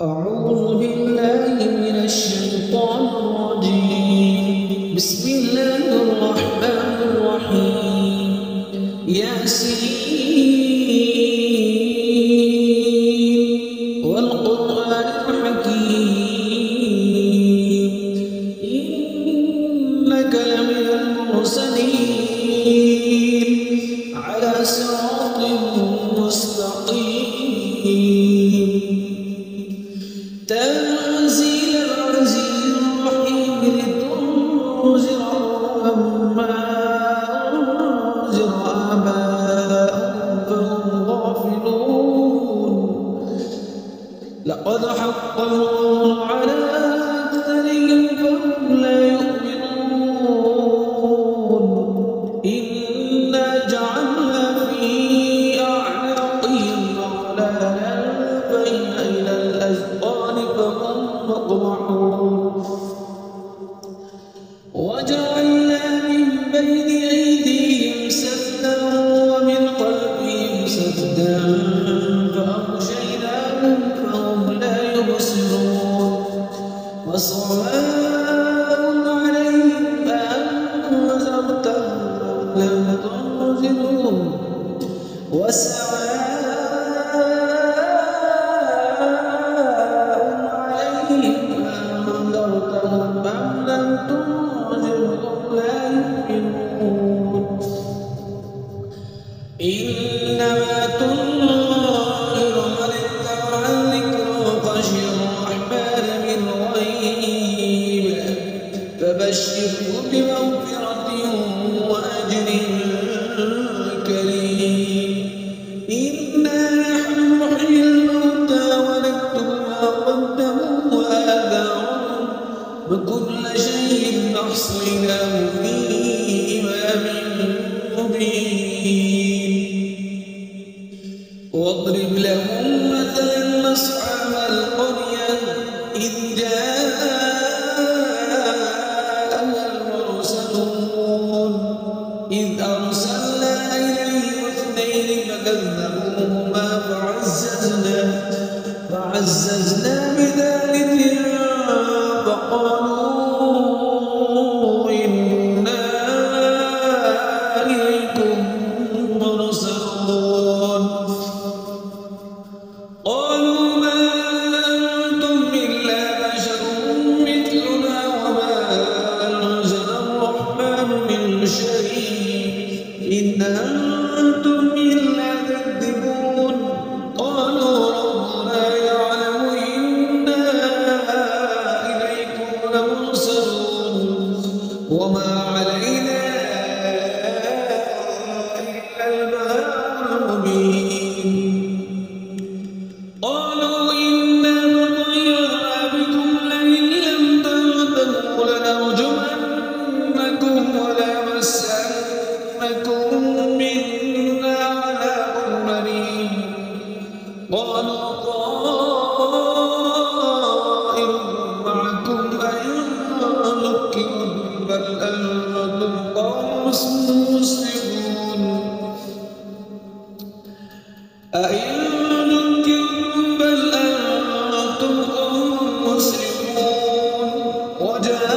أعوذ بالله من الشيطان الرجيم. بسم الله الرحمن الرحيم. ياسين والقرآن الحكيم إنك لمن المرسلين على صراط مستقيم. تنزيل العزيز الرحيم لتنذر قوما أنذر آباءهم فهم غافلون. لقد حق القول على أكثرهم فهم لا يؤمنون. إنا جعلنا في أعناقهم أغلالا إلى الأذقان فهم مقمحون. وجعلنا من بين أيديهم سدا ومن خلفهم سدا فأغشيناهم فهم لا يبصرون. وسواء عليهم أأنذرتهم لم تنذرهم إنما تنذر من اتبع الذكر وخشي الرحمن بالغيب فبشره بمغفرة وأجر كريم. إنا نحن نحيي الموتى ونكتب ما قدموا وآثارهم وكل شيء أحصيناه في إمام مبين. واضرب لهم مثلا أصحاب القرية إذ جاءها المرسلون إذ أرسلنا إليهم اثنين فكذبوهما فعززنا بثالث فقالوا إنا إليكم مرسلون. قالوا ما أنتم إلا بشر مثلنا وما أنزل الرحمن من شيء إن أنتم إلا تكذبون. قالوا ربنا يعلم إنا إليكم لمرسلون وما علينا إلا البلاغ المبين. قالوا إنا تطيرنا بكم لئن لم تنتهوا لنرجمنكم وليمسنكم منا عذاب أليم. قالوا طائركم معكم أئن ذكرتم بل أنتم قوم مسرفون. أئن ذكرتم بل أنتم قوم مسرفون. وجاء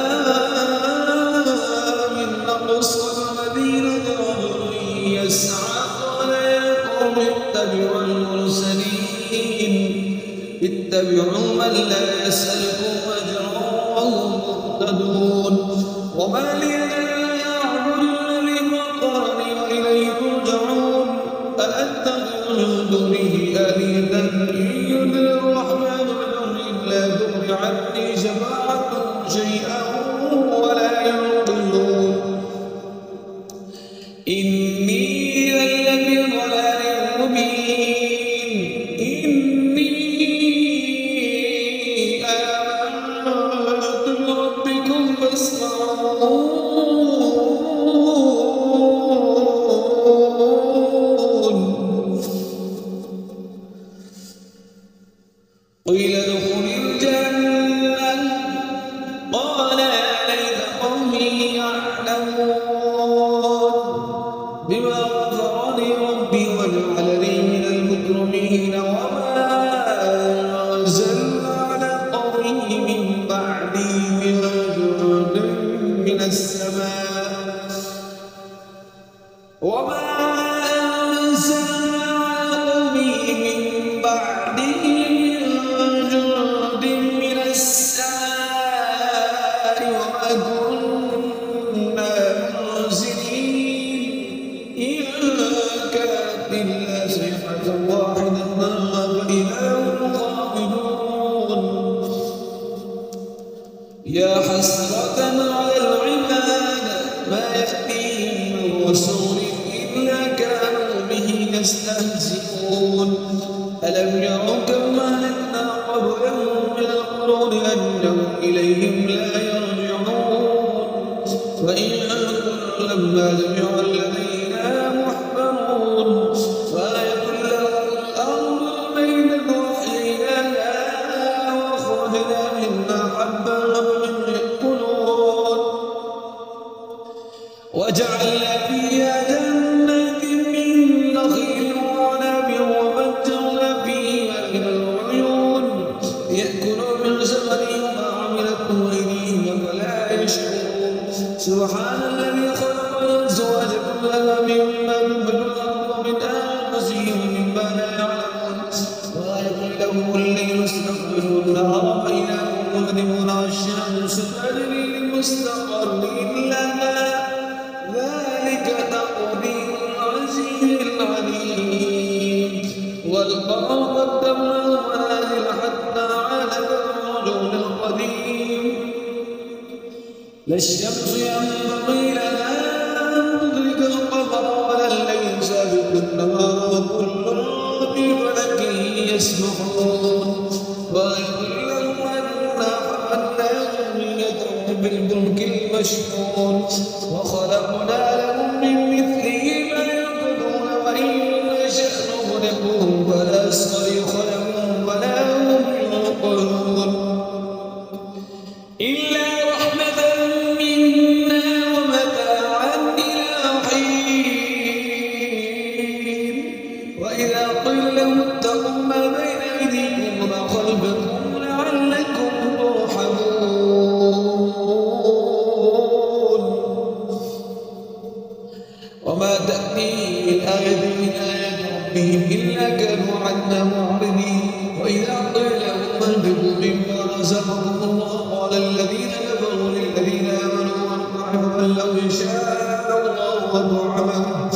من أقصى المدينة رجل يسعى قال يا قوم اتبعوا المرسلين اتبعوا من لا يسألكم أجرا وهم مهتدون. وما لي لا أعبد الذي فطرني وإليه ترجعون. أأتخذ من دونه آلهة إن يردني الرحمن بضر لا تغن عني شفاعتهم شيئا ولا ينقذون. إني إذا لفي ضلال مبين. إني آمنت بربكم فاسمعون. قيل ادخل الجنة قال يا ليت قومي يعلمون بما غفر لي ربي وجعلني من المكرمين. وما أنزلنا سبحان الذي خلق الأزواج كلها مما تنبت الأرض ومن أنفسهم مما لا يعلمون وآية لهم الليل سنخرج النهار فإذا هم مظلمون والشمس تجري لمستقر لها ذلك تقدير العزيز العليم والقمر قدرناه منازل حتى عاد كالرجل القديم لا الشمس ينبغي لها أن تدرك القمر ولا الليل سابق النهار وكل في فلك يسبحون ويقول لهم أنا حملنا ذريتهم بالفلك المشحون وخلقنا لهم من مثله ما يركضون وإن نشأ نغرقهم فلا صريخ لهم ولا هم ينقذون إلا رحمة منا ومتاعا إلى حين وإذا قيل لهم اتقوا ما بين أيديكم وما خلفكم لعلكم ترحمون وما تأتيهم من آية من آيات ربهم إلا كانوا عنها معرضين وإذا قيل لهم انفقوا مما رزقكم الله قال الذين كفروا للذين آمنوا أنطعم من لو يشاء الله أطعمه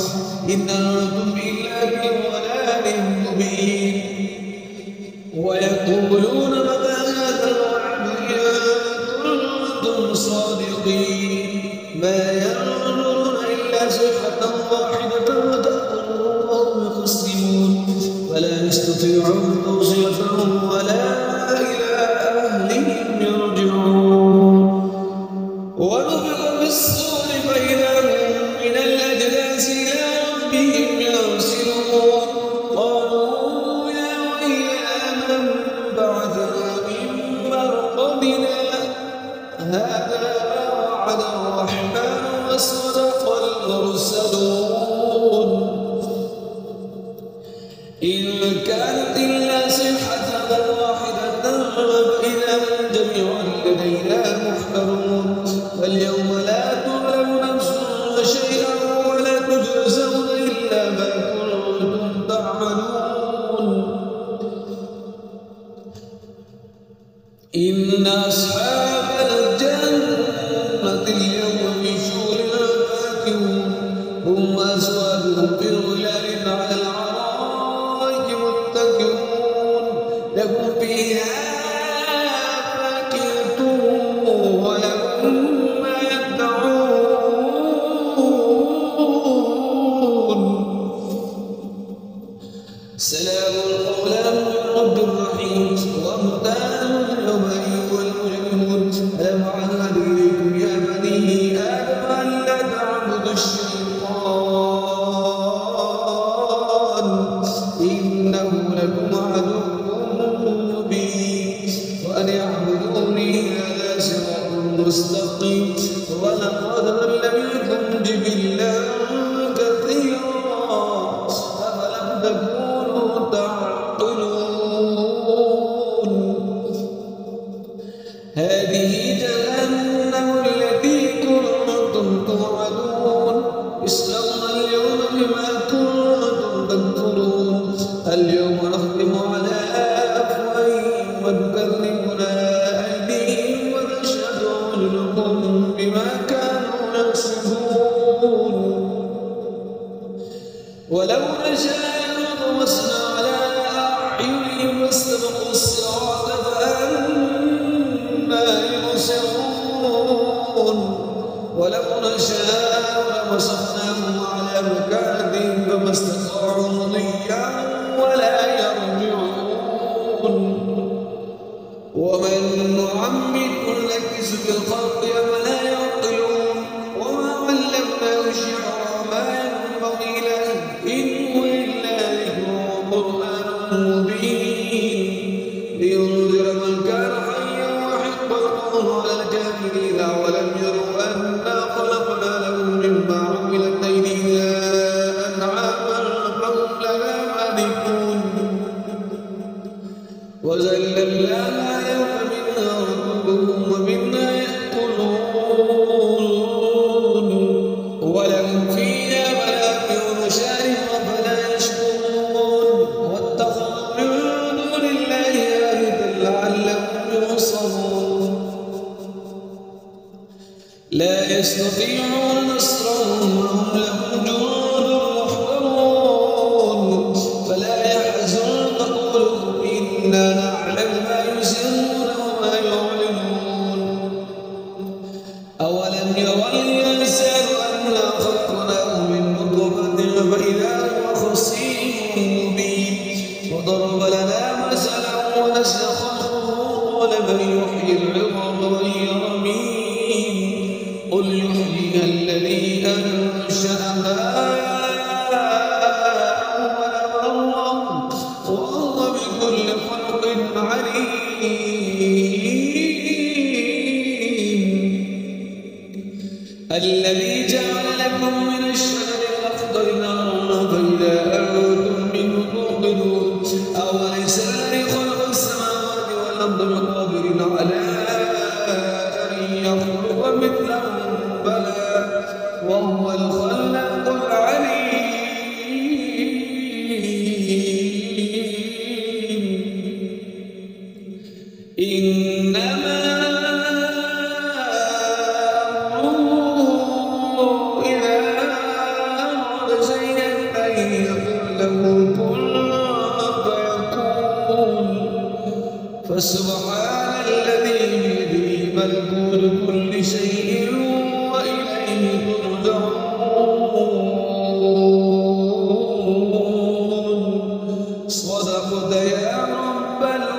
إن أنتم إلا في ضلال مبين ويقولون متى هذا الوعد إن كنتم صادقين ما ينظرون إلا صيحة واحدة وتأخذهم وهم يخصمون ولا يستطيعون توصيتهم ولا إلى أهلهم يرجعون ونفخ في الصور فإذا هم من الأجداث إلى ربهم ينسلون قالوا يا ويلنا من بعثنا من مرقدنا هذا ما وعد الرحمن وصدق المرسلون إن كانت إلا صيحة واحدة فإذا هم جميعا لدينا محضرون فاليوم لا تظلم نفس شيئا ولا تجزون إلا ما كنتم تعملون إن أصحاب الجنة اليوم في شغل فاكهون هم وأزواجهم في ظلال على الأرائك متكئون لهم فيها فاكهة ولهم ما يدعون سلام قولا من رب رحيم وامتاز اليوم أيها المجرمون ألم أعهد إليكم يا بني آدم ألا تعبدوا الشيطان إنه لكم عدو مبين وأن اعبدوني هذا صراط مستقيم ولقد ضل منكم جبلا كثيرا أفلم تكونوا تعقلون هذه جهنم التي كنتم توعدون اصلوها اليوم بما كنتم تكفرون اليوم نختم على أفواههم وتكلمنا أيديهم ونشهد أرجلهم بما كانوا يكسبون ولو نشاء لطمسنا على أعينهم فاستبقوا الصراط فأنا يبصرون ولو نشاء لمسخناهم على مكانهم فما استطاعوا مضيا ولا يرجعون ومن نعمره نكس في الخلق أفلا يعقلون وما علمناه الشعر ما ينبغي له إن هو إلا ذكر وقرآن مبين لينذر من كان حيا وحق القول على الكافرين ولم يروا أنا خلقنا لهم مما عملت أيدينا أنعاما فهم لها مالكون وذللناها يوم منها ركوبهم ومنها يأكلون يستطيعون نصرهم وهم لهم جنود محضرون فلا يحزنك قولهم إنا نعلم ما يسرون وما يعلنون أولم يرى الإنسان أنا خلقناه من نطفة فإذا هو خصيم مبين وضرب لنا مثلا ونسي خلقه قال من يحيي العظام وهي رميم قل يحييها الذي أنشأها أول مرة وهو بكل خلق عليم الذي جعل لكم من الشجر الأخضر نارا فإذا أنتم منه توقدون أوليس الذي خلق السماوات والأرض بقادر على أن يخلق مثلهم بلى وهو الخلاق العليم إنما أمره إذا أراد شيئا أن يقول له كن فيكون فسبحان الذي بيده ملكوت كل شيء وإليه ترجعون صدقت يا رب العالمين.